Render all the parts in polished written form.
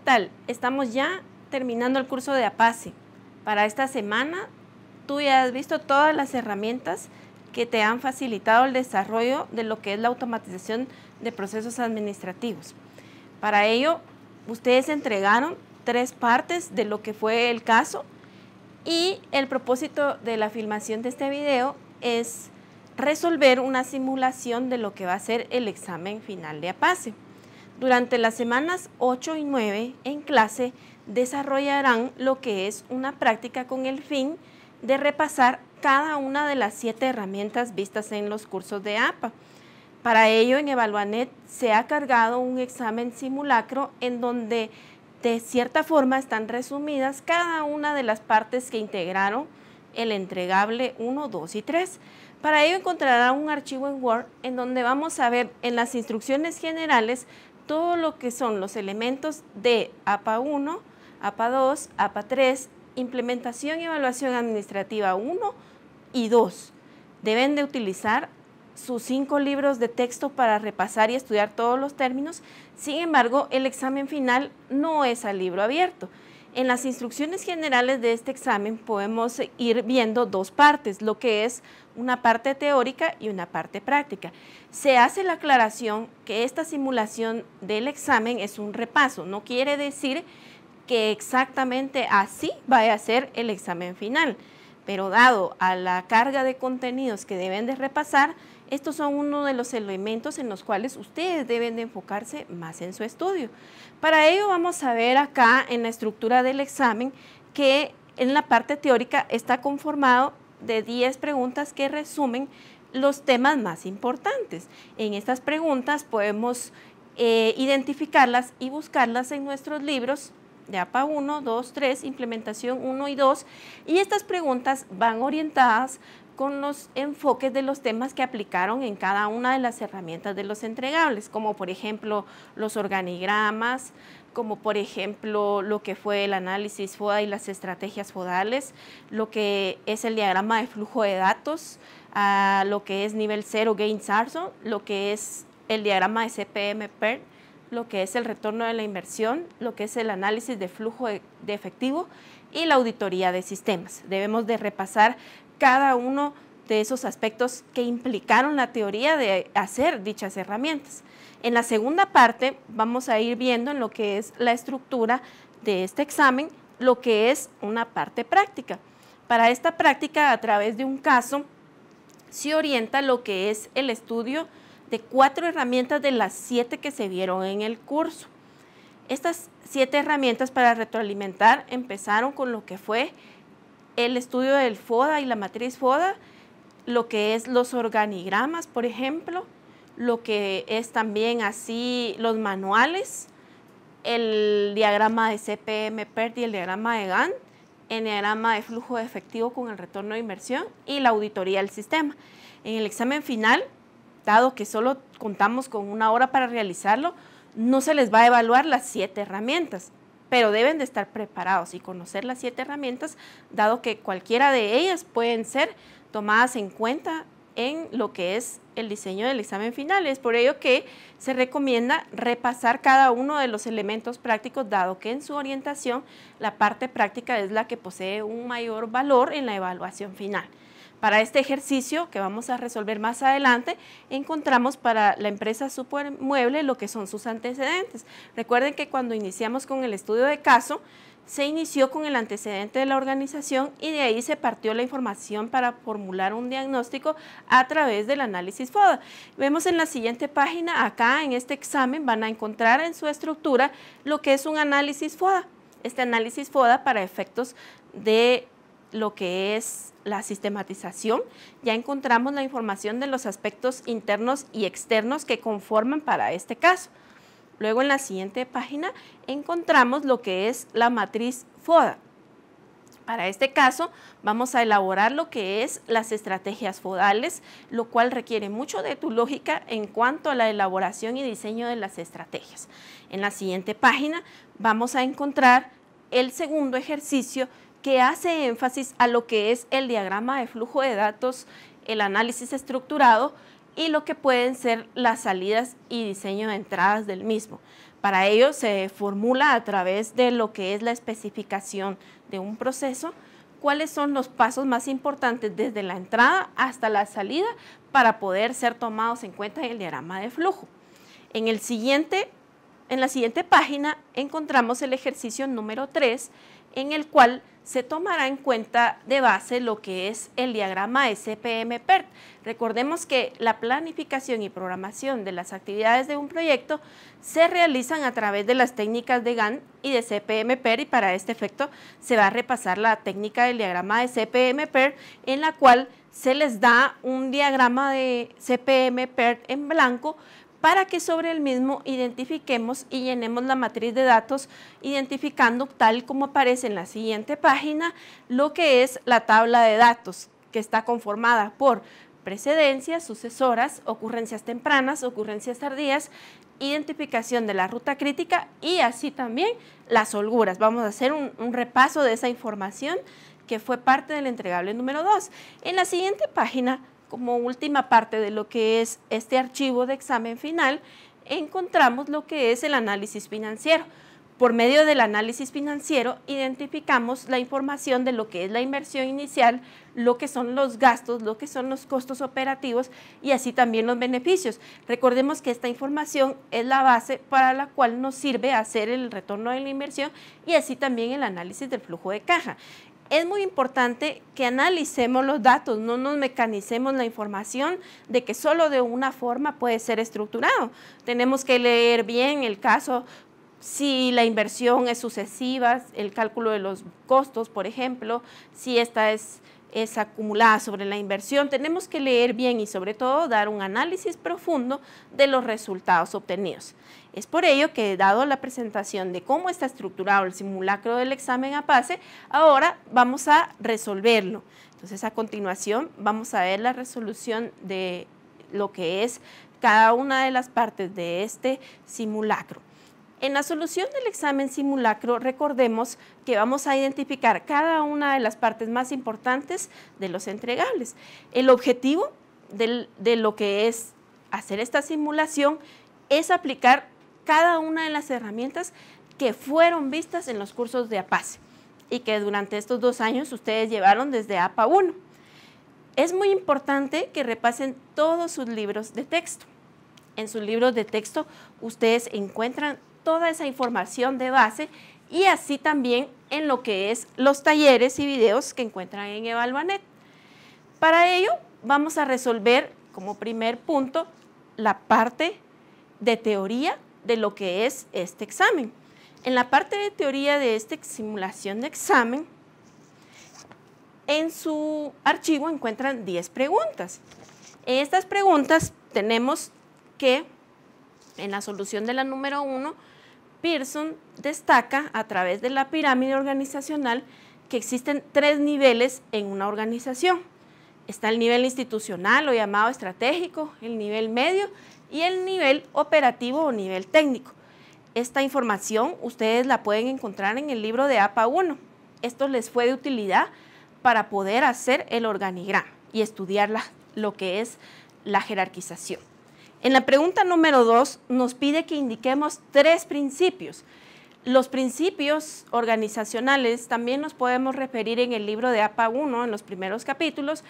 tal? Estamos ya terminando el curso de APACE. Para esta semana, tú ya has visto todas las herramientas que te han facilitado el desarrollo de lo que es la automatización de procesos administrativos. Para ello, ustedes entregaron 3 partes de lo que fue el caso y el propósito de la filmación de este video es resolver una simulación de lo que va a ser el examen final de APACE. Durante las semanas 8 y 9 en clase desarrollarán lo que es una práctica con el fin de repasar cada una de las 7 herramientas vistas en los cursos de APA. Para ello, en Evaluanet se ha cargado un examen simulacro en donde de cierta forma están resumidas cada una de las partes que integraron el entregable 1, 2 y 3. Para ello encontrarán un archivo en Word en donde vamos a ver en las instrucciones generales todo lo que son los elementos de APA 1, APA 2, APA 3, implementación y evaluación administrativa 1 y 2. Deben de utilizar sus 5 libros de texto para repasar y estudiar todos los términos. Sin embargo, el examen final no es a libro abierto. En las instrucciones generales de este examen podemos ir viendo 2 partes, lo que es una parte teórica y una parte práctica. Se hace la aclaración que esta simulación del examen es un repaso, no quiere decir que exactamente así vaya a ser el examen final, pero dado a la carga de contenidos que deben de repasar, estos son uno de los elementos en los cuales ustedes deben de enfocarse más en su estudio. Para ello vamos a ver acá en la estructura del examen que en la parte teórica está conformado de 10 preguntas que resumen los temas más importantes. En estas preguntas podemos identificarlas y buscarlas en nuestros libros de APA 1, 2, 3, implementación 1 y 2, y estas preguntas van orientadas con los enfoques de los temas que aplicaron en cada una de las herramientas de los entregables, como por ejemplo los organigramas, como por ejemplo lo que fue el análisis FODA y las estrategias FODales, lo que es el diagrama de flujo de datos, lo que es nivel 0 Gain-Sarson, lo que es el diagrama de CPM-PERT, lo que es el retorno de la inversión, lo que es el análisis de flujo de efectivo y la auditoría de sistemas. Debemos de repasar cada uno de esos aspectos que implicaron la teoría de hacer dichas herramientas. En la segunda parte vamos a ir viendo en lo que es la estructura de este examen, lo que es una parte práctica. Para esta práctica, a través de un caso, se orienta lo que es el estudio de 4 herramientas de las 7 que se vieron en el curso. Estas 7 herramientas para retroalimentar empezaron con lo que fue el estudio del FODA y la matriz FODA, lo que es los organigramas, por ejemplo, lo que es también así los manuales, el diagrama de CPM-PERT y el diagrama de Gantt, el diagrama de flujo de efectivo con el retorno de inversión y la auditoría del sistema. En el examen final, dado que solo contamos con 1 hora para realizarlo, no se les va a evaluar las 7 herramientas, pero deben de estar preparados y conocer las 7 herramientas, dado que cualquiera de ellas pueden ser tomadas en cuenta en lo que es el diseño del examen final. Es por ello que se recomienda repasar cada uno de los elementos prácticos, dado que en su orientación la parte práctica es la que posee un mayor valor en la evaluación final. Para este ejercicio que vamos a resolver más adelante, encontramos para la empresa Supermueble lo que son sus antecedentes. Recuerden que cuando iniciamos con el estudio de caso, se inició con el antecedente de la organización y de ahí se partió la información para formular un diagnóstico a través del análisis FODA. Vemos en la siguiente página, acá en este examen van a encontrar en su estructura lo que es un análisis FODA. Este análisis FODA para efectos de lo que es la sistematización, ya encontramos la información de los aspectos internos y externos que conforman para este caso. Luego en la siguiente página encontramos lo que es la matriz FODA. Para este caso vamos a elaborar lo que es las estrategias FODales, lo cual requiere mucho de tu lógica en cuanto a la elaboración y diseño de las estrategias. En la siguiente página vamos a encontrar el segundo ejercicio que hace énfasis a lo que es el diagrama de flujo de datos, el análisis estructurado y lo que pueden ser las salidas y diseño de entradas del mismo. Para ello se formula a través de lo que es la especificación de un proceso, cuáles son los pasos más importantes desde la entrada hasta la salida para poder ser tomados en cuenta en el diagrama de flujo. En la siguiente página encontramos el ejercicio número 3, en el cual se tomará en cuenta de base lo que es el diagrama de CPM-PERT. Recordemos que la planificación y programación de las actividades de un proyecto se realizan a través de las técnicas de Gantt y de CPM-PERT, y para este efecto se va a repasar la técnica del diagrama de CPM-PERT, en la cual se les da un diagrama de CPM-PERT en blanco para que sobre el mismo identifiquemos y llenemos la matriz de datos, identificando, tal como aparece en la siguiente página, lo que es la tabla de datos, que está conformada por precedencias, sucesoras, ocurrencias tempranas, ocurrencias tardías, identificación de la ruta crítica y así también las holguras. Vamos a hacer un repaso de esa información que fue parte del entregable número 2. En la siguiente página, como última parte de lo que es este archivo de examen final, encontramos lo que es el análisis financiero. Por medio del análisis financiero identificamos la información de lo que es la inversión inicial, lo que son los gastos, lo que son los costos operativos y así también los beneficios. Recordemos que esta información es la base para la cual nos sirve hacer el retorno de la inversión y así también el análisis del flujo de caja. Es muy importante que analicemos los datos, no nos mecanicemos la información de que solo de una forma puede ser estructurado. Tenemos que leer bien el caso, si la inversión es sucesiva, el cálculo de los costos, por ejemplo, si esta es acumulada sobre la inversión. Tenemos que leer bien y sobre todo dar un análisis profundo de los resultados obtenidos. Es por ello que, dado la presentación de cómo está estructurado el simulacro del examen APACE, ahora vamos a resolverlo. Entonces, a continuación vamos a ver la resolución de lo que es cada una de las partes de este simulacro. En la solución del examen simulacro, recordemos que vamos a identificar cada una de las partes más importantes de los entregables. El objetivo de lo que es hacer esta simulación es aplicar cada una de las herramientas que fueron vistas en los cursos de APACE y que durante estos 2 años ustedes llevaron desde APA 1. Es muy importante que repasen todos sus libros de texto. En sus libros de texto ustedes encuentran toda esa información de base y así también en lo que es los talleres y videos que encuentran en Evalúanet. Para ello vamos a resolver como primer punto la parte de teoría de lo que es este examen. En la parte de teoría de esta simulación de examen, en su archivo encuentran 10 preguntas. En estas preguntas tenemos que, en la solución de la número 1, Pearson destaca a través de la pirámide organizacional que existen 3 niveles en una organización. Está el nivel institucional o llamado estratégico, el nivel medio y el nivel operativo o nivel técnico. Esta información ustedes la pueden encontrar en el libro de APA 1. Esto les fue de utilidad para poder hacer el organigrama y estudiar lo que es la jerarquización. En la pregunta número 2 nos pide que indiquemos 3 principios. Los principios organizacionales también nos podemos referir en el libro de APA 1, en los primeros capítulos,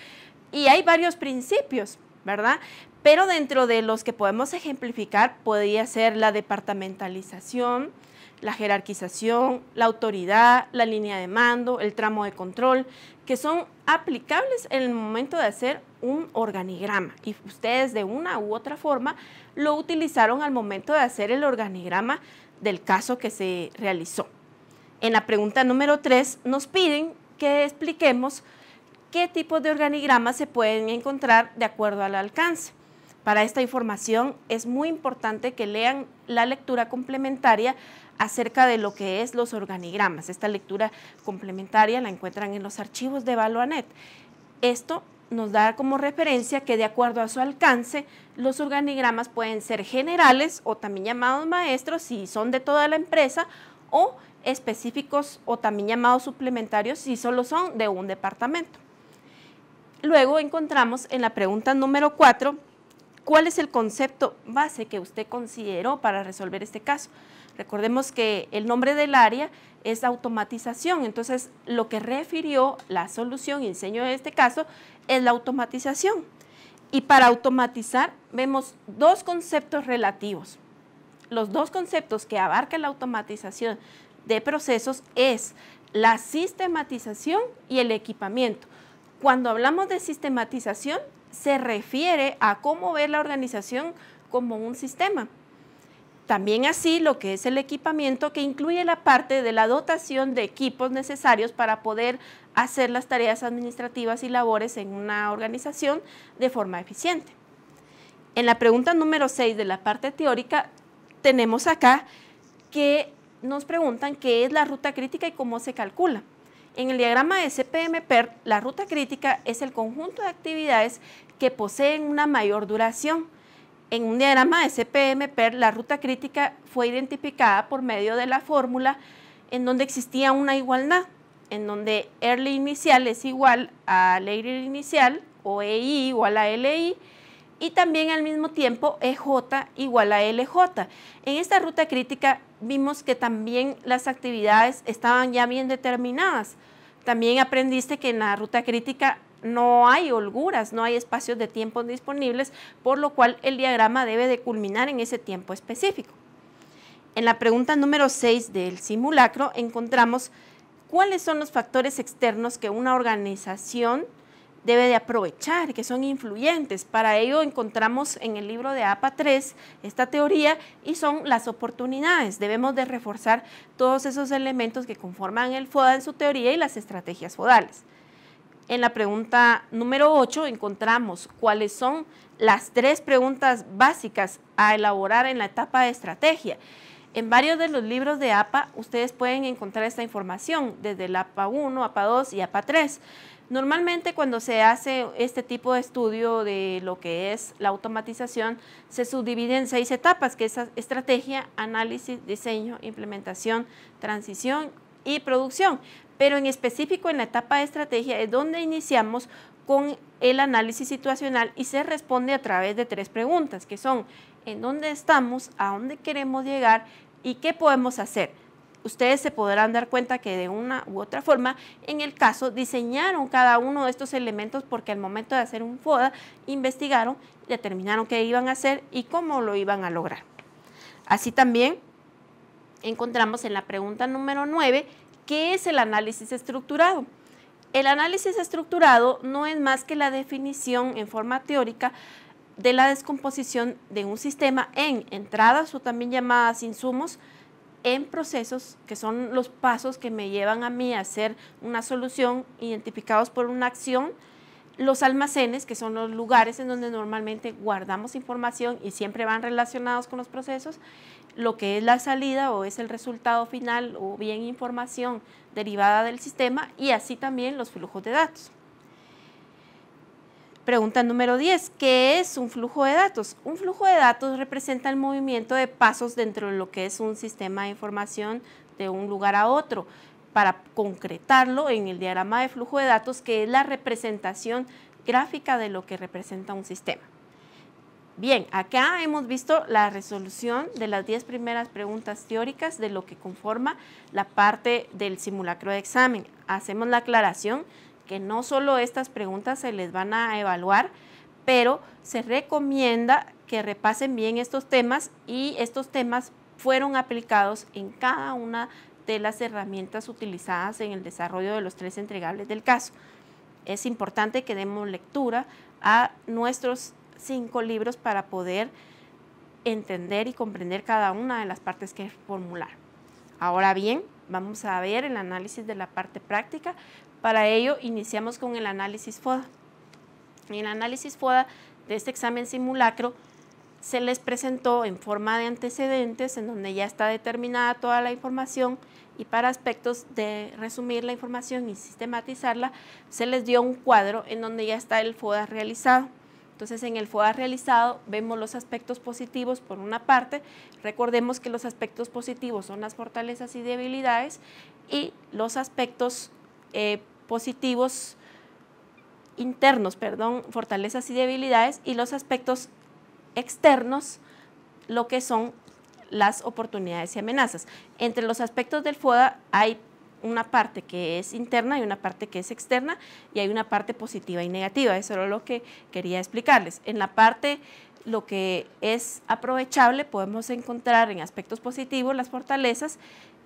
y hay varios principios, ¿verdad? Pero dentro de los que podemos ejemplificar podría ser la departamentalización, la jerarquización, la autoridad, la línea de mando, el tramo de control, que son aplicables en el momento de hacer un organigrama y ustedes de una u otra forma lo utilizaron al momento de hacer el organigrama del caso que se realizó. En la pregunta número 3 nos piden que expliquemos qué tipos de organigramas se pueden encontrar de acuerdo al alcance. Para esta información es muy importante que lean la lectura complementaria acerca de lo que es los organigramas. Esta lectura complementaria la encuentran en los archivos de Evalúanet. Esto nos da como referencia que de acuerdo a su alcance, los organigramas pueden ser generales o también llamados maestros si son de toda la empresa, o específicos o también llamados suplementarios si solo son de un departamento. Luego encontramos en la pregunta número 4, ¿cuál es el concepto base que usted consideró para resolver este caso? Recordemos que el nombre del área es automatización, entonces lo que refirió la solución y diseño en este caso es la automatización. Y para automatizar vemos dos conceptos relativos. Los dos conceptos que abarca la automatización de procesos es la sistematización y el equipamiento. Cuando hablamos de sistematización, se refiere a cómo ver la organización como un sistema. También así lo que es el equipamiento, que incluye la parte de la dotación de equipos necesarios para poder hacer las tareas administrativas y labores en una organización de forma eficiente. En la pregunta número 6 de la parte teórica, tenemos acá que nos preguntan qué es la ruta crítica y cómo se calcula. En el diagrama de CPM-PER, la ruta crítica es el conjunto de actividades que poseen una mayor duración. En un diagrama de CPM-PER, la ruta crítica fue identificada por medio de la fórmula en donde existía una igualdad, en donde early inicial es igual a later inicial o EI igual a LI, y también al mismo tiempo EJ igual a LJ. En esta ruta crítica vimos que también las actividades estaban ya bien determinadas. También aprendiste que en la ruta crítica no hay holguras, no hay espacios de tiempo disponibles, por lo cual el diagrama debe de culminar en ese tiempo específico. En la pregunta número 6 del simulacro encontramos cuáles son los factores externos que una organización debe de aprovechar, que son influyentes. Para ello encontramos en el libro de APA 3 esta teoría y son las oportunidades. Debemos de reforzar todos esos elementos que conforman el FODA en su teoría y las estrategias fodales. En la pregunta número 8 encontramos cuáles son las 3 preguntas básicas a elaborar en la etapa de estrategia. En varios de los libros de APA ustedes pueden encontrar esta información, desde el APA 1, APA 2 y APA 3. Normalmente cuando se hace este tipo de estudio de lo que es la automatización, se subdivide en 6 etapas, que es estrategia, análisis, diseño, implementación, transición y producción. Pero en específico en la etapa de estrategia es donde iniciamos con el análisis situacional y se responde a través de 3 preguntas, que son ¿en dónde estamos?, ¿a dónde queremos llegar? ¿Y qué podemos hacer? Ustedes se podrán dar cuenta que de una u otra forma, en el caso, diseñaron cada uno de estos elementos porque al momento de hacer un FODA, investigaron, determinaron qué iban a hacer y cómo lo iban a lograr. Así también encontramos en la pregunta número 9, ¿qué es el análisis estructurado? El análisis estructurado no es más que la definición en forma teórica de la descomposición de un sistema en entradas o también llamadas insumos, en procesos que son los pasos que me llevan a mí a hacer una solución identificados por una acción, los almacenes, que son los lugares en donde normalmente guardamos información y siempre van relacionados con los procesos, lo que es la salida o es el resultado final o bien información derivada del sistema y así también los flujos de datos. Pregunta número 10, ¿qué es un flujo de datos? Un flujo de datos representa el movimiento de pasos dentro de lo que es un sistema de información de un lugar a otro. Para concretarlo en el diagrama de flujo de datos, que es la representación gráfica de lo que representa un sistema. Bien, acá hemos visto la resolución de las 10 primeras preguntas teóricas de lo que conforma la parte del simulacro de examen. Hacemos la aclaración que no solo estas preguntas se les van a evaluar, pero se recomienda que repasen bien estos temas y estos temas fueron aplicados en cada una de las herramientas utilizadas en el desarrollo de los 3 entregables del caso. Es importante que demos lectura a nuestros 5 libros para poder entender y comprender cada una de las partes que formular. Ahora bien, vamos a ver el análisis de la parte práctica. Para ello, iniciamos con el análisis FODA. En el análisis FODA de este examen simulacro se les presentó en forma de antecedentes, en donde ya está determinada toda la información y para aspectos de resumir la información y sistematizarla, se les dio un cuadro en donde ya está el FODA realizado. Entonces, en el FODA realizado vemos los aspectos positivos por una parte. Recordemos que los aspectos positivos son las fortalezas y debilidades y los aspectos positivos internos, fortalezas y debilidades, y los aspectos externos, lo que son las oportunidades y amenazas. Entre los aspectos del FODA hay una parte que es interna y una parte que es externa, y hay una parte positiva y negativa. Eso era lo que quería explicarles. En la parte, lo que es aprovechable, podemos encontrar en aspectos positivos las fortalezas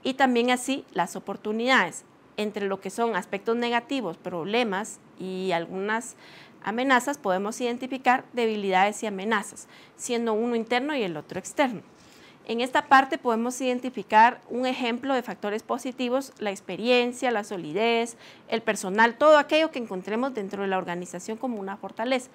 y también así las oportunidades. Entre lo que son aspectos negativos, problemas y algunas amenazas, podemos identificar debilidades y amenazas, siendo uno interno y el otro externo. En esta parte podemos identificar un ejemplo de factores positivos: la experiencia, la solidez, el personal, todo aquello que encontremos dentro de la organización como una fortaleza.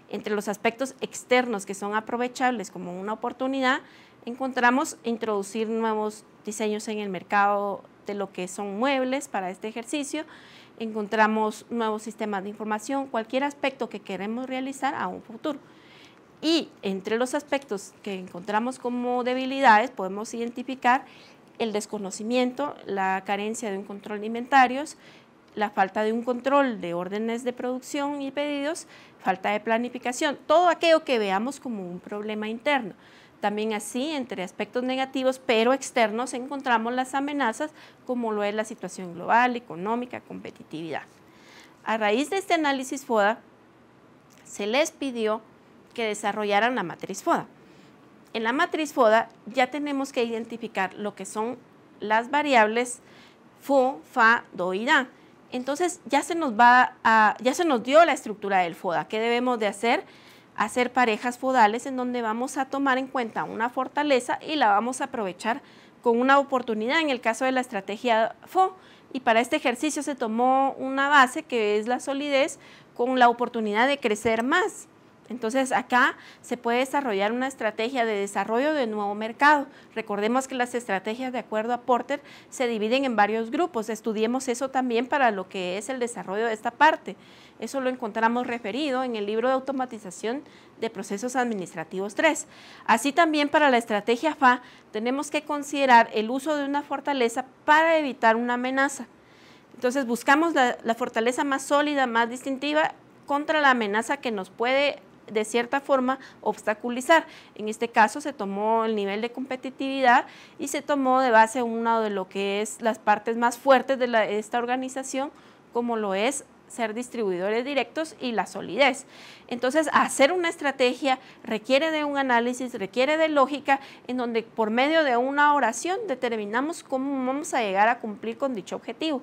Entre los aspectos externos que son aprovechables como una oportunidad, encontramos introducir nuevos diseños en el mercado de lo que son muebles para este ejercicio, encontramos nuevos sistemas de información, cualquier aspecto que queremos realizar a un futuro. Y entre los aspectos que encontramos como debilidades podemos identificar el desconocimiento, la carencia de un control de inventarios, la falta de un control de órdenes de producción y pedidos, falta de planificación, todo aquello que veamos como un problema interno. También así, entre aspectos negativos pero externos, encontramos las amenazas como lo es la situación global, económica, competitividad. A raíz de este análisis FODA, se les pidió que desarrollaran la matriz FODA. En la matriz FODA ya tenemos que identificar lo que son las variables FO, FA, DO y DA. Entonces ya se nos dio la estructura del FODA. ¿Qué debemos de hacer? Hacer parejas fodales en donde vamos a tomar en cuenta una fortaleza y la vamos a aprovechar con una oportunidad, en el caso de la estrategia FO. Y para este ejercicio se tomó una base que es la solidez, con la oportunidad de crecer más. Entonces acá se puede desarrollar una estrategia de desarrollo de nuevo mercado. Recordemos que las estrategias, de acuerdo a Porter, se dividen en varios grupos. Estudiemos eso también para lo que es el desarrollo de esta parte. Eso lo encontramos referido en el libro de automatización de procesos administrativos 3. Así también para la estrategia FA tenemos que considerar el uso de una fortaleza para evitar una amenaza. Entonces buscamos la fortaleza más sólida, más distintiva contra la amenaza que nos puede de cierta forma obstaculizar. En este caso se tomó el nivel de competitividad y se tomó de base uno de lo que es las partes más fuertes de esta organización, como lo es ser distribuidores directos y la solidez. Entonces, hacer una estrategia requiere de un análisis, requiere de lógica, en donde por medio de una oración determinamos cómo vamos a llegar a cumplir con dicho objetivo.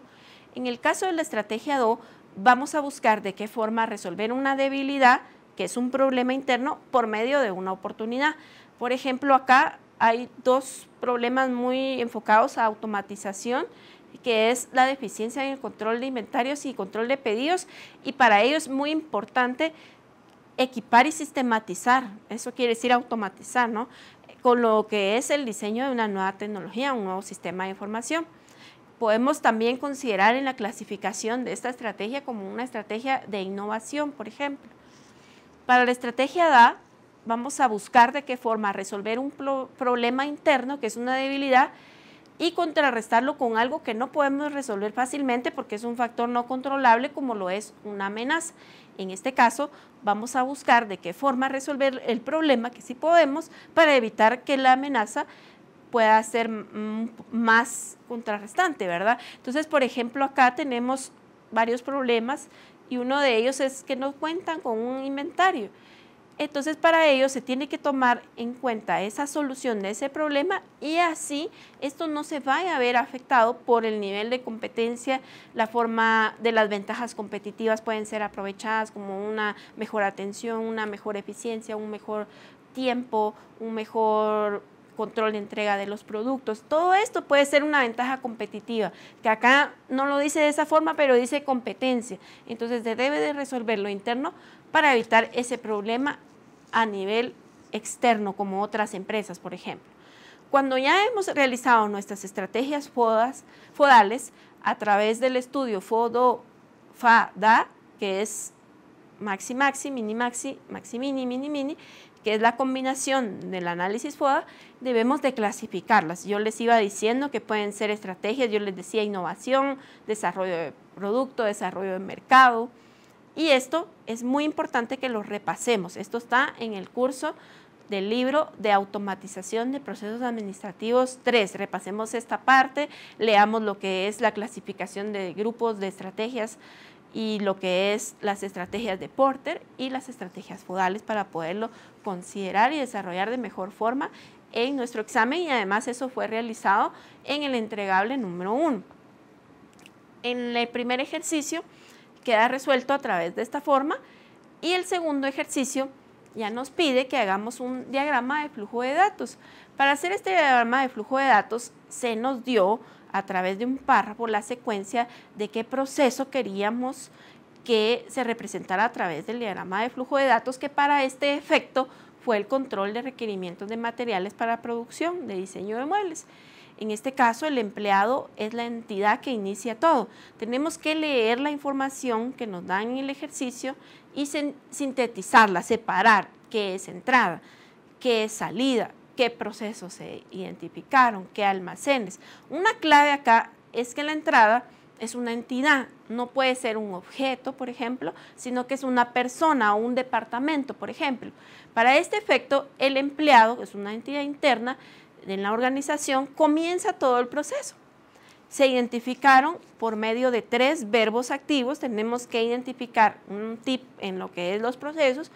En el caso de la estrategia DO, vamos a buscar de qué forma resolver una debilidad, que es un problema interno, por medio de una oportunidad. Por ejemplo, acá hay dos problemas muy enfocados a automatización, que es la deficiencia en el control de inventarios y control de pedidos, y para ello es muy importante equipar y sistematizar, eso quiere decir automatizar, ¿no?, con lo que es el diseño de una nueva tecnología, un nuevo sistema de información. Podemos también considerar en la clasificación de esta estrategia como una estrategia de innovación, por ejemplo. Para la estrategia DA, vamos a buscar de qué forma resolver un problema interno, que es una debilidad, y contrarrestarlo con algo que no podemos resolver fácilmente porque es un factor no controlable, como lo es una amenaza. En este caso, vamos a buscar de qué forma resolver el problema, que sí podemos, para evitar que la amenaza pueda ser más contrarrestante, ¿verdad? Entonces, por ejemplo, acá tenemos varios problemas y uno de ellos es que no cuentan con un inventario. Entonces, para ello se tiene que tomar en cuenta esa solución de ese problema, y así esto no se vaya a ver afectado por el nivel de competencia. La forma de las ventajas competitivas pueden ser aprovechadas como una mejor atención, una mejor eficiencia, un mejor tiempo, un mejor control de entrega de los productos. Todo esto puede ser una ventaja competitiva, que acá no lo dice de esa forma, pero dice competencia. Entonces se debe de resolver lo interno para evitar ese problema a nivel externo, como otras empresas, por ejemplo. Cuando ya hemos realizado nuestras estrategias fodales a través del estudio FODO, FA, DA, que es maxi maxi, mini maxi, maxi mini, mini mini, que es la combinación del análisis FODA, debemos de clasificarlas. Yo les iba diciendo que pueden ser estrategias, yo les decía innovación, desarrollo de producto, desarrollo de mercado, y esto es muy importante que lo repasemos. Esto está en el curso del libro de automatización de procesos administrativos 3. Repasemos esta parte, leamos lo que es la clasificación de grupos de estrategias y lo que es las estrategias de Porter y las estrategias FODALES para poderlo considerar y desarrollar de mejor forma en nuestro examen, y además eso fue realizado en el entregable número 1. En el primer ejercicio queda resuelto a través de esta forma, y el segundo ejercicio ya nos pide que hagamos un diagrama de flujo de datos. Para hacer este diagrama de flujo de datos se nos dio a través de un párrafo la secuencia de qué proceso queríamos que se representara a través del diagrama de flujo de datos, que para este efecto fue el control de requerimientos de materiales para producción de diseño de muebles. En este caso, el empleado es la entidad que inicia todo. Tenemos que leer la información que nos dan en el ejercicio y sintetizarla, separar qué es entrada, qué es salida, qué procesos se identificaron, qué almacenes. Una clave acá es que la entrada es una entidad, no puede ser un objeto, por ejemplo, sino que es una persona o un departamento, por ejemplo. Para este efecto, el empleado, que es una entidad interna en la organización, comienza todo el proceso. Se identificaron por medio de 3 verbos activos. Tenemos que identificar un tip en lo que es los procesos,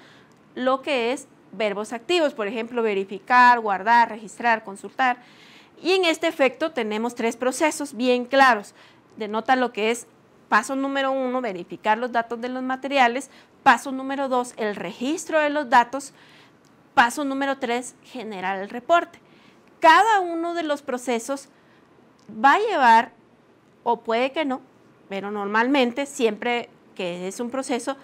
lo que es verbos activos, por ejemplo, verificar, guardar, registrar, consultar. Y en este efecto tenemos 3 procesos bien claros. Denota lo que es paso número 1, verificar los datos de los materiales; paso número 2, el registro de los datos; paso número 3, generar el reporte. Cada uno de los procesos va a llevar, o puede que no, pero normalmente siempre que es un proceso,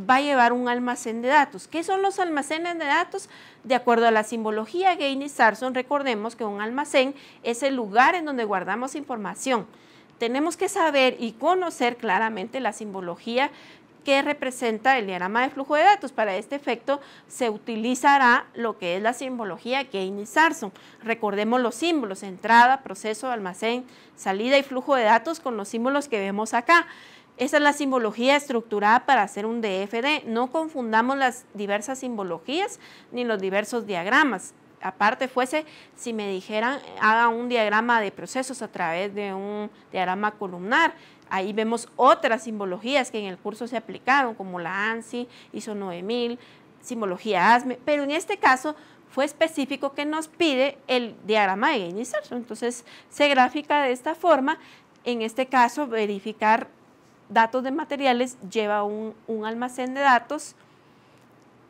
va a llevar un almacén de datos. ¿Qué son los almacenes de datos? De acuerdo a la simbología Gaines Sarson, recordemos que un almacén es el lugar en donde guardamos información. Tenemos que saber y conocer claramente la simbología que representa el diagrama de flujo de datos. Para este efecto se utilizará lo que es la simbología Gaines Sarson. Recordemos los símbolos: entrada, proceso, almacén, salida y flujo de datos, con los símbolos que vemos acá. Esa es la simbología estructurada para hacer un DFD. No confundamos las diversas simbologías ni los diversos diagramas. Aparte fuese si me dijeran haga un diagrama de procesos a través de un diagrama columnar. Ahí vemos otras simbologías que en el curso se aplicaron, como la ANSI, ISO 9000, simbología ASME, pero en este caso fue específico que nos pide el diagrama de Gaines Sarson. Entonces se grafica de esta forma. En este caso, verificar datos de materiales lleva un almacén de datos.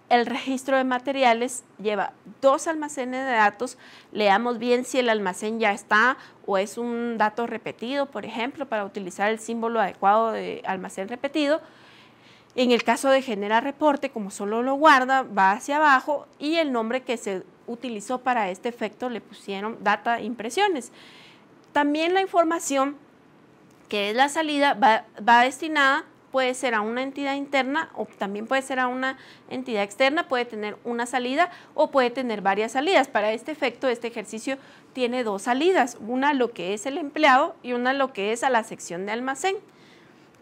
El registro de materiales lleva 2 almacenes de datos. Leamos bien si el almacén ya está o es un dato repetido, por ejemplo, para utilizar el símbolo adecuado de almacén repetido. En el caso de generar reporte, como solo lo guarda, va hacia abajo, y el nombre que se utilizó para este efecto le pusieron data impresiones. También la información que es la salida va destinada, puede ser a una entidad interna o también puede ser a una entidad externa, puede tener una salida o puede tener varias salidas. Para este efecto, este ejercicio tiene 2 salidas, una a lo que es el empleado y una a lo que es a la sección de almacén.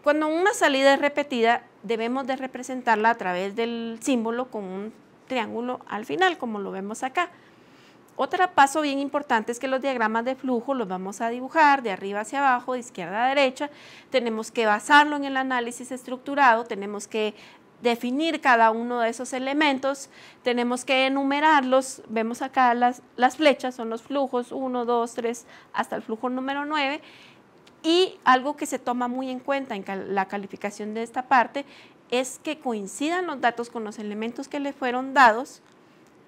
Cuando una salida es repetida, debemos de representarla a través del símbolo con un triángulo al final, como lo vemos acá. Otro paso bien importante es que los diagramas de flujo los vamos a dibujar de arriba hacia abajo, de izquierda a derecha. Tenemos que basarlo en el análisis estructurado, tenemos que definir cada uno de esos elementos, tenemos que enumerarlos. Vemos acá las flechas, son los flujos 1, 2, 3, hasta el flujo número 9. Y algo que se toma muy en cuenta en la calificación de esta parte es que coincidan los datos con los elementos que le fueron dados,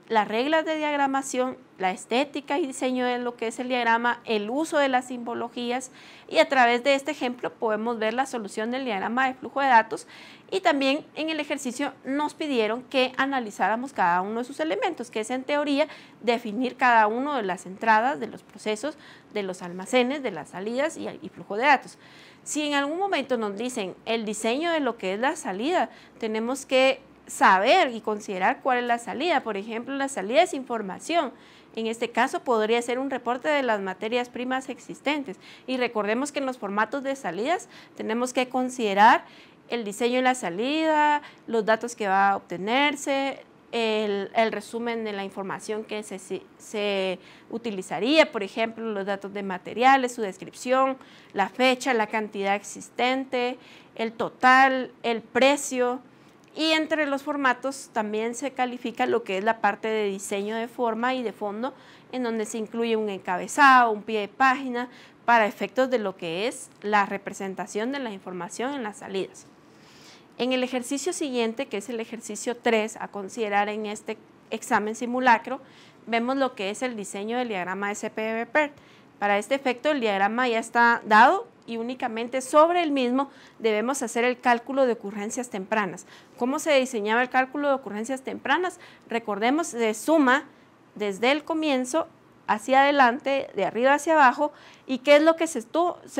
las reglas de diagramación, la estética y diseño de lo que es el diagrama, el uso de las simbologías, y a través de este ejemplo podemos ver la solución del diagrama de flujo de datos. Y también en el ejercicio nos pidieron que analizáramos cada uno de sus elementos, que es en teoría definir cada uno de las entradas, de los procesos, de los almacenes, de las salidas y flujo de datos. Si en algún momento nos dicen el diseño de lo que es la salida, tenemos que saber y considerar cuál es la salida. Por ejemplo, la salida es información. En este caso podría ser un reporte de las materias primas existentes. Y recordemos que en los formatos de salidas tenemos que considerar el diseño de la salida, los datos que va a obtenerse, el resumen de la información que se utilizaría, por ejemplo, los datos de materiales, su descripción, la fecha, la cantidad existente, el total, el precio, y entre los formatos también se califica lo que es la parte de diseño de forma y de fondo, en donde se incluye un encabezado, un pie de página, para efectos de lo que es la representación de la información en las salidas. En el ejercicio siguiente, que es el ejercicio 3 a considerar en este examen simulacro, vemos lo que es el diseño del diagrama de CPV-PERT. Para este efecto el diagrama ya está dado y únicamente sobre el mismo debemos hacer el cálculo de ocurrencias tempranas. ¿Cómo se diseñaba el cálculo de ocurrencias tempranas? Recordemos, se suma desde el comienzo hacia adelante, de arriba hacia abajo, y ¿qué es lo que se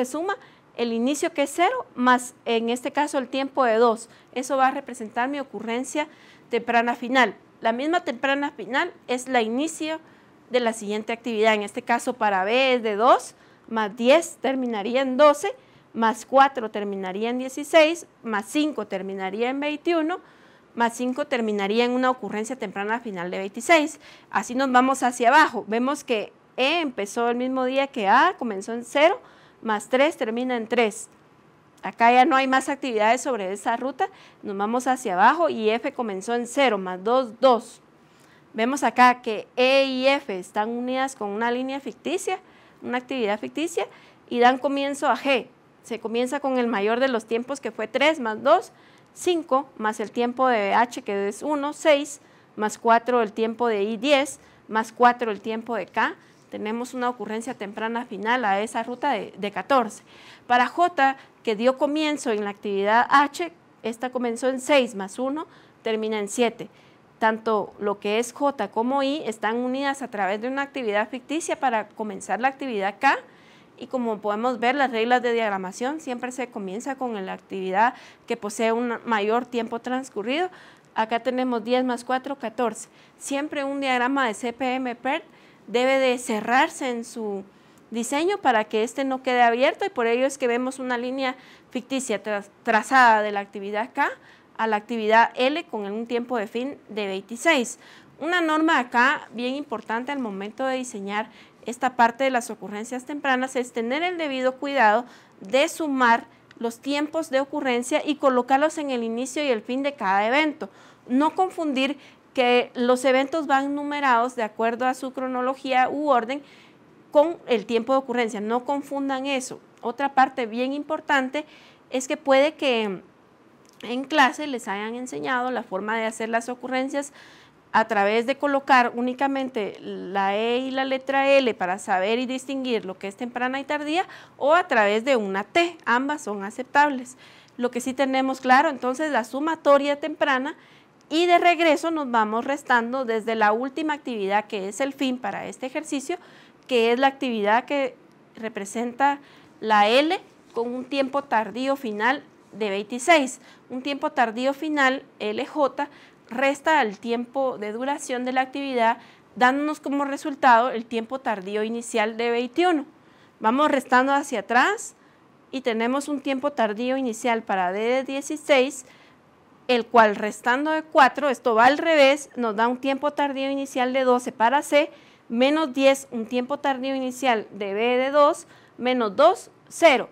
suma? El inicio, que es 0, más en este caso el tiempo de 2. Eso va a representar mi ocurrencia temprana final. La misma temprana final es la inicio de la siguiente actividad. En este caso para B es de 2, más 10 terminaría en 12, más 4 terminaría en 16, más 5 terminaría en 21, más 5 terminaría en una ocurrencia temprana final de 26. Así nos vamos hacia abajo. Vemos que E empezó el mismo día que A, comenzó en 0, más 3 termina en 3. Acá ya no hay más actividades sobre esa ruta, nos vamos hacia abajo y F comenzó en 0, más 2, 2. Vemos acá que E y F están unidas con una línea ficticia, una actividad ficticia, y dan comienzo a G. Se comienza con el mayor de los tiempos, que fue 3, más 2, 5, más el tiempo de H, que es 1, 6, más 4 el tiempo de I, 10, más 4 el tiempo de K. Tenemos una ocurrencia temprana final a esa ruta de 14. Para J, que dio comienzo en la actividad H, esta comenzó en 6 más 1, termina en 7. Tanto lo que es J como I están unidas a través de una actividad ficticia para comenzar la actividad K, y como podemos ver, las reglas de diagramación siempre se comienza con la actividad que posee un mayor tiempo transcurrido. Acá tenemos 10 más 4, 14. Siempre un diagrama de CPM-PERT debe de cerrarse en su diseño para que este no quede abierto, y por ello es que vemos una línea ficticia trazada de la actividad K a la actividad L con un tiempo de fin de 26. Una norma acá bien importante al momento de diseñar esta parte de las ocurrencias tempranas es tener el debido cuidado de sumar los tiempos de ocurrencia y colocarlos en el inicio y el fin de cada evento. No confundir que los eventos van numerados de acuerdo a su cronología u orden con el tiempo de ocurrencia. No confundan eso. Otra parte bien importante es que puede que en clase les hayan enseñado la forma de hacer las ocurrencias a través de colocar únicamente la E y la letra L para saber y distinguir lo que es temprana y tardía, o a través de una T. Ambas son aceptables. Lo que sí tenemos claro, entonces, la sumatoria temprana, y de regreso nos vamos restando desde la última actividad, que es el fin para este ejercicio, que es la actividad que representa la L con un tiempo tardío final de 26. Un tiempo tardío final, LJ, resta el tiempo de duración de la actividad, dándonos como resultado el tiempo tardío inicial de 21. Vamos restando hacia atrás y tenemos un tiempo tardío inicial para D de 16, el cual restando de 4, esto va al revés, nos da un tiempo tardío inicial de 12 para C, menos 10, un tiempo tardío inicial de B de 2, menos 2, 0.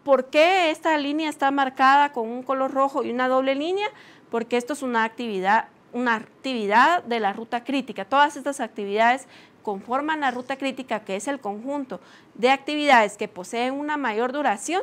¿Por qué esta línea está marcada con un color rojo y una doble línea? Porque esto es una actividad de la ruta crítica. Todas estas actividades conforman la ruta crítica, que es el conjunto de actividades que poseen una mayor duración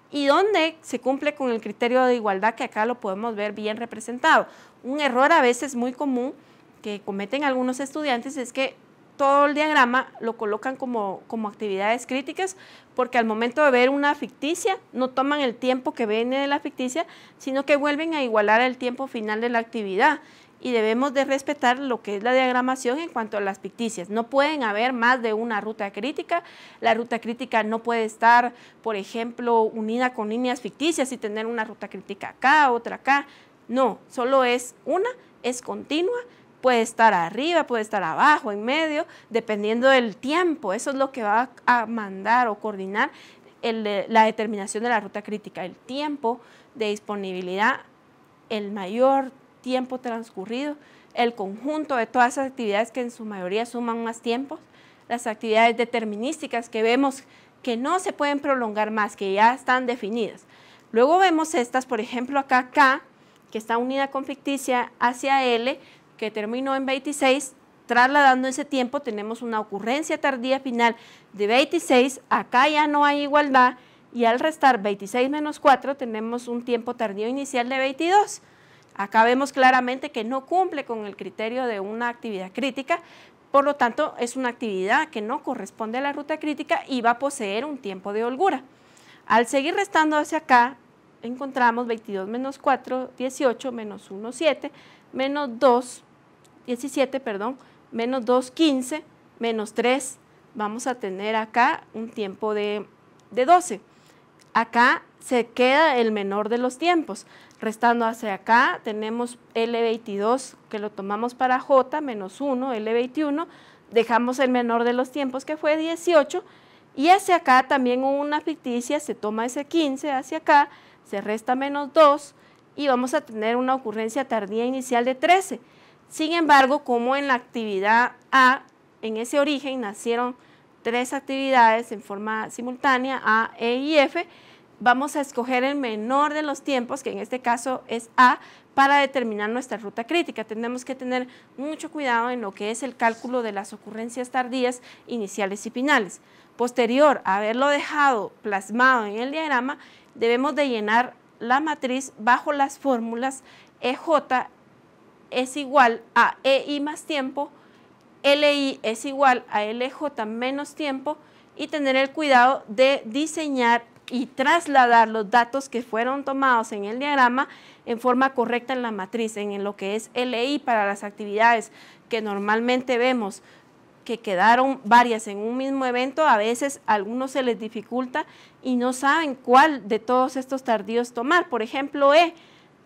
y donde se cumple con el criterio de igualdad, que acá lo podemos ver bien representado. Un error a veces muy común que cometen algunos estudiantes es que todo el diagrama lo colocan como actividades críticas, porque al momento de ver una ficticia no toman el tiempo que viene de la ficticia, sino que vuelven a igualar el tiempo final de la actividad, y debemos de respetar lo que es la diagramación en cuanto a las ficticias. No pueden haber más de una ruta crítica. La ruta crítica no puede estar, por ejemplo, unida con líneas ficticias y tener una ruta crítica acá, otra acá. No, solo es una, es continua. Puede estar arriba, puede estar abajo, en medio, dependiendo del tiempo. Eso es lo que va a mandar o coordinar la determinación de la ruta crítica. El tiempo de disponibilidad, el mayor tiempo transcurrido, el conjunto de todas esas actividades que en su mayoría suman más tiempo, las actividades determinísticas que vemos que no se pueden prolongar más, que ya están definidas. Luego vemos estas, por ejemplo, acá K, que está unida con ficticia hacia L, que terminó en 26, trasladando ese tiempo tenemos una ocurrencia tardía final de 26, acá ya no hay igualdad, y al restar 26 menos 4 tenemos un tiempo tardío inicial de 22. Acá vemos claramente que no cumple con el criterio de una actividad crítica, por lo tanto es una actividad que no corresponde a la ruta crítica y va a poseer un tiempo de holgura. Al seguir restando hacia acá, encontramos 22 menos 4, 18, menos 1, 7, menos 2, 17, perdón, menos 2, 15, menos 3, vamos a tener acá un tiempo de 12. Acá se queda el menor de los tiempos. Restando hacia acá tenemos L22 que lo tomamos para J, menos 1, L21, dejamos el menor de los tiempos que fue 18 y hacia acá también una ficticia, se toma ese 15 hacia acá, se resta menos 2 y vamos a tener una ocurrencia tardía inicial de 13. Sin embargo, como en la actividad A, en ese origen nacieron 3 actividades en forma simultánea, A, E y F, vamos a escoger el menor de los tiempos, que en este caso es A, para determinar nuestra ruta crítica. Tenemos que tener mucho cuidado en lo que es el cálculo de las ocurrencias tardías iniciales y finales. Posterior a haberlo dejado plasmado en el diagrama, debemos de llenar la matriz bajo las fórmulas EJ es igual a EI más tiempo, LI es igual a LJ menos tiempo y tener el cuidado de diseñar y trasladar los datos que fueron tomados en el diagrama en forma correcta en la matriz, en lo que es LI para las actividades que normalmente vemos que quedaron varias en un mismo evento, a veces a algunos se les dificulta y no saben cuál de todos estos tardíos tomar. Por ejemplo,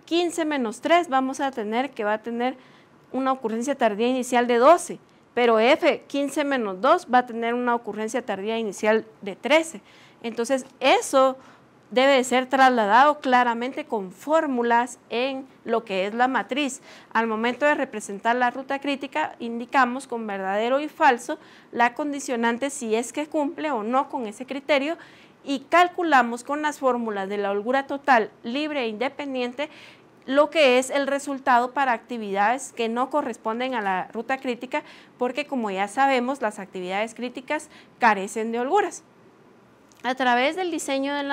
15 menos 3 vamos a tener que va a tener una ocurrencia tardía inicial de 12, pero F, 15 menos 2 va a tener una ocurrencia tardía inicial de 13. Entonces, eso debe de ser trasladado claramente con fórmulas en lo que es la matriz. Al momento de representar la ruta crítica, indicamos con verdadero y falso la condicionante si es que cumple o no con ese criterio y calculamos con las fórmulas de la holgura total libre e independiente lo que es el resultado para actividades que no corresponden a la ruta crítica, porque como ya sabemos, las actividades críticas carecen de holguras. A través del diseño de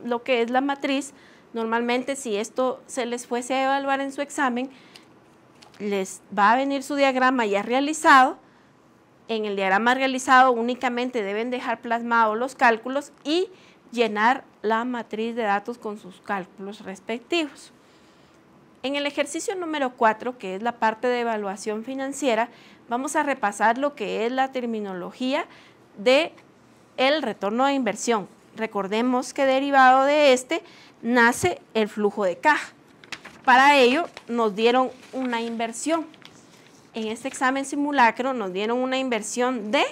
lo que es la matriz, normalmente si esto se les fuese a evaluar en su examen, les va a venir su diagrama ya realizado. En el diagrama realizado únicamente deben dejar plasmados los cálculos y llenar la matriz de datos con sus cálculos respectivos. En el ejercicio número 4, que es la parte de evaluación financiera, vamos a repasar lo que es la terminología de el retorno de inversión. Recordemos que derivado de este nace el flujo de caja. Para ello nos dieron una inversión. En este examen simulacro nos dieron una inversión de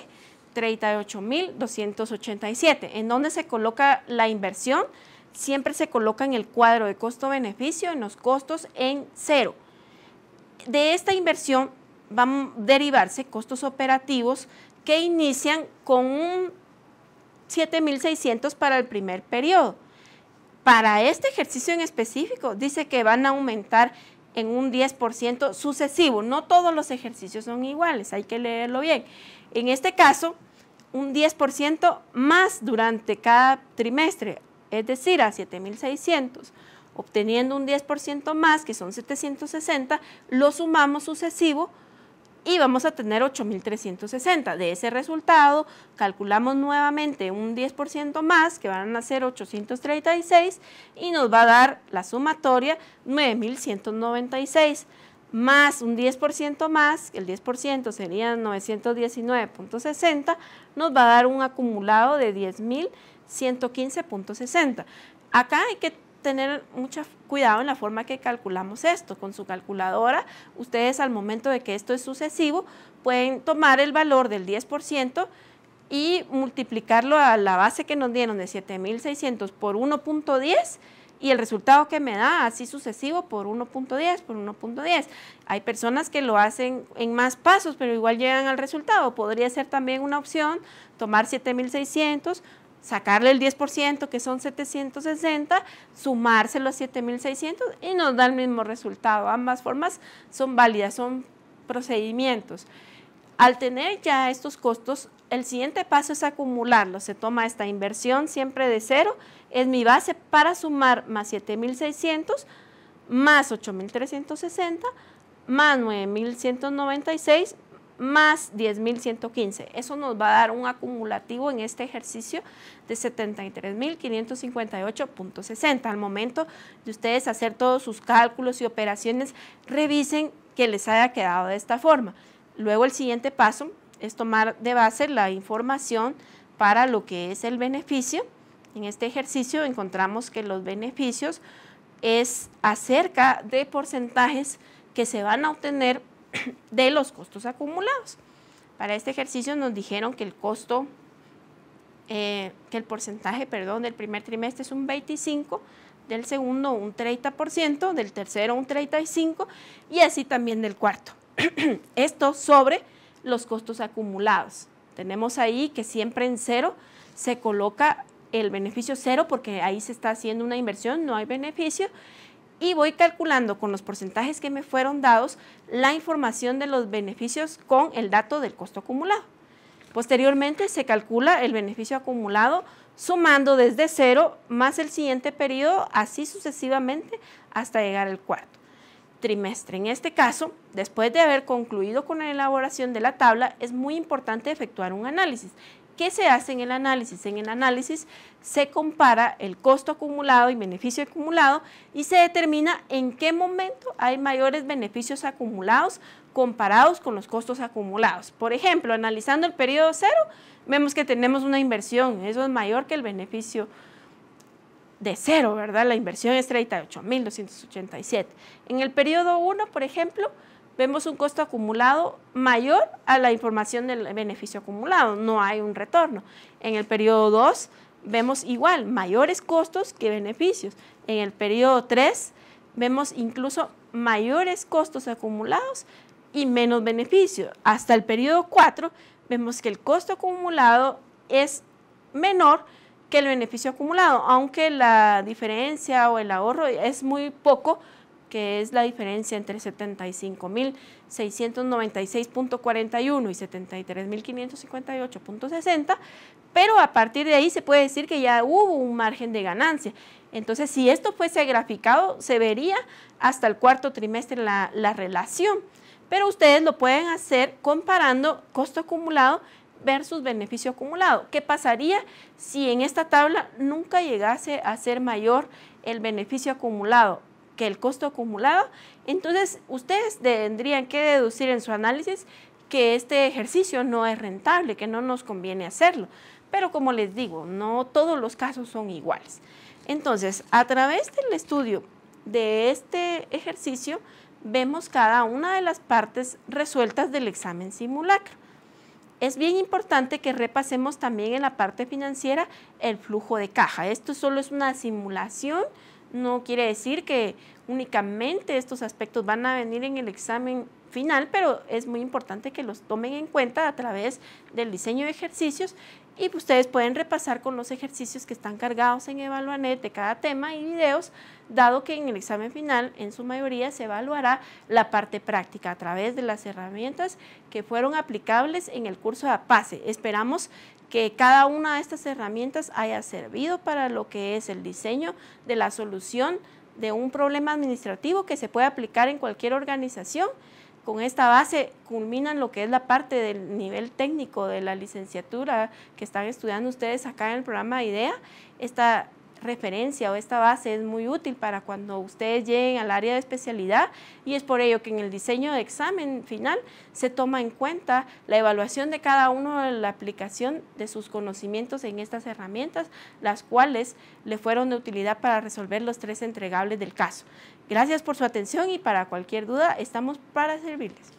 38.287. ¿En dónde se coloca la inversión? Siempre se coloca en el cuadro de costo-beneficio, en los costos en 0. De esta inversión van a derivarse costos operativos que inician con un 7.600 para el primer periodo. Para este ejercicio en específico dice que van a aumentar en un 10% sucesivo. No todos los ejercicios son iguales, hay que leerlo bien. En este caso, un 10% más durante cada trimestre, es decir, a 7.600, obteniendo un 10% más, que son 760, lo sumamos sucesivo y vamos a tener 8.360. De ese resultado, calculamos nuevamente un 10% más, que van a ser 836, y nos va a dar la sumatoria 9.196, más un 10% más, el 10% sería 919.60, nos va a dar un acumulado de 10.115.60. Acá hay que tener mucho cuidado en la forma que calculamos esto. Con su calculadora, ustedes al momento de que esto es sucesivo, pueden tomar el valor del 10% y multiplicarlo a la base que nos dieron de 7.600 por 1.10 y el resultado que me da así sucesivo por 1.10, por 1.10. Hay personas que lo hacen en más pasos, pero igual llegan al resultado. Podría ser también una opción tomar 7.600, sacarle el 10%, que son 760, sumárselo a 7.600 y nos da el mismo resultado. Ambas formas son válidas, son procedimientos. Al tener ya estos costos, el siguiente paso es acumularlos. Se toma esta inversión siempre de cero, es mi base para sumar más 7.600, más 8.360, más 9.196, más 10.115. Eso nos va a dar un acumulativo en este ejercicio de 73.558.60. Al momento de ustedes hacer todos sus cálculos y operaciones, revisen que les haya quedado de esta forma. Luego el siguiente paso es tomar de base la información para lo que es el beneficio. En este ejercicio encontramos que los beneficios es acerca de porcentajes que se van a obtener de los costos acumulados. Para este ejercicio nos dijeron que el costo, que el porcentaje, perdón, del primer trimestre es un 25%, del segundo un 30%, del tercero un 35% y así también del cuarto. Esto sobre los costos acumulados. Tenemos ahí que siempre en cero se coloca el beneficio cero porque ahí se está haciendo una inversión, no hay beneficio. Y voy calculando con los porcentajes que me fueron dados la información de los beneficios con el dato del costo acumulado. Posteriormente se calcula el beneficio acumulado sumando desde cero más el siguiente periodo, así sucesivamente hasta llegar al cuarto trimestre. En este caso, después de haber concluido con la elaboración de la tabla, es muy importante efectuar un análisis. ¿Qué se hace en el análisis? En el análisis se compara el costo acumulado y beneficio acumulado y se determina en qué momento hay mayores beneficios acumulados comparados con los costos acumulados. Por ejemplo, analizando el periodo 0, vemos que tenemos una inversión, eso es mayor que el beneficio de 0, ¿verdad? La inversión es 38.287. En el periodo 1, por ejemplo, vemos un costo acumulado mayor a la información del beneficio acumulado, no hay un retorno. En el periodo 2 vemos igual, mayores costos que beneficios. En el periodo 3 vemos incluso mayores costos acumulados y menos beneficio. Hasta el periodo 4 vemos que el costo acumulado es menor que el beneficio acumulado, aunque la diferencia o el ahorro es muy poco, que es la diferencia entre 75.696.41 y 73.558.60, pero a partir de ahí se puede decir que ya hubo un margen de ganancia. Entonces, si esto fuese graficado, se vería hasta el cuarto trimestre la relación, pero ustedes lo pueden hacer comparando costo acumulado versus beneficio acumulado. ¿Qué pasaría si en esta tabla nunca llegase a ser mayor el beneficio acumulado que el costo acumulado? Entonces, ustedes tendrían que deducir en su análisis que este ejercicio no es rentable, que no nos conviene hacerlo. Pero como les digo, no todos los casos son iguales. Entonces, a través del estudio de este ejercicio, vemos cada una de las partes resueltas del examen simulacro. Es bien importante que repasemos también en la parte financiera el flujo de caja. Esto solo es una simulación, no quiere decir que únicamente estos aspectos van a venir en el examen final, pero es muy importante que los tomen en cuenta a través del diseño de ejercicios y ustedes pueden repasar con los ejercicios que están cargados en Evaluanet de cada tema y videos, dado que en el examen final en su mayoría se evaluará la parte práctica a través de las herramientas que fueron aplicables en el curso de APACE. Esperamos que cada una de estas herramientas haya servido para lo que es el diseño de la solución de un problema administrativo que se puede aplicar en cualquier organización. Con esta base culminan lo que es la parte del nivel técnico de la licenciatura que están estudiando ustedes acá en el programa IDEA. Esta referencia o esta base es muy útil para cuando ustedes lleguen al área de especialidad y es por ello que en el diseño de examen final se toma en cuenta la evaluación de cada uno de la aplicación de sus conocimientos en estas herramientas, las cuales le fueron de utilidad para resolver los 3 entregables del caso. Gracias por su atención y para cualquier duda estamos para servirles.